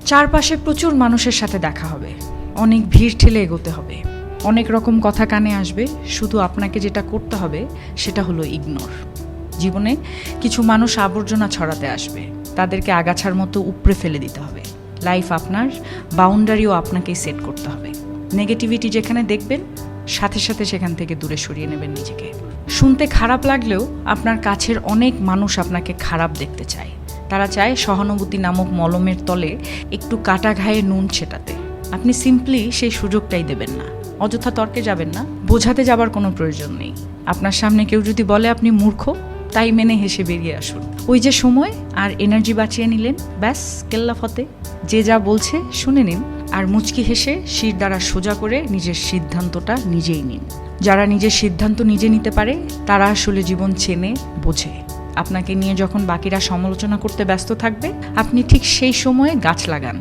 চারপাশে প্রচুর মানুষের সাথে দেখা হবে, অনেক ভিড় ঠেলে এগোতে হবে, অনেক রকম কথা কানে আসবে। শুধু আপনাকে যেটা করতে হবে সেটা হলো ইগনোর। জীবনে কিছু মানুষ আবর্জনা ছড়াতে আসবে, তাদেরকে আগাছার মতো উপড়ে ফেলে দিতে হবে। লাইফ আপনার, বাউন্ডারিও আপনাকেই সেট করতে হবে। নেগেটিভিটি যেখানে দেখবেন সাথে সাথে সেখান থেকে দূরে সরিয়ে নেবেন নিজেকে। শুনতে খারাপ লাগলেও আপনার কাছের অনেক মানুষ আপনাকে খারাপ দেখতে চায়। তারা চায় সহানুভূতি নামক মলমের তলে একটু কাটা ঘায়ে নুন ছেটাতে। আপনি সিম্পলি সেই সুযোগটাই দেবেন না। অযথা তর্কে যাবেন না, বোঝাতে যাবার কোনো প্রয়োজন নেই। আপনার সামনে কেউ যদি বলে আপনি মূর্খ, তাই মেনে হেসে বেরিয়ে আসুন। ওই যে সময় আর এনার্জি বাঁচিয়ে নিলেন, ব্যাস কেল্লা ফতে। যে যা বলছে শুনে নিন, আর মুচকি হেসে শির দ্বারা সোজা করে নিজের সিদ্ধান্তটা নিজেই নিন। যারা নিজের সিদ্ধান্ত নিজে নিতে পারে তারা আসলে জীবন চেনে, বোঝে। আপনাকে নিয়ে যখন বাকিরা সমালোচনা করতে ব্যস্ত থাকবে, আপনি ঠিক সেই সময়ে গাছ লাগান।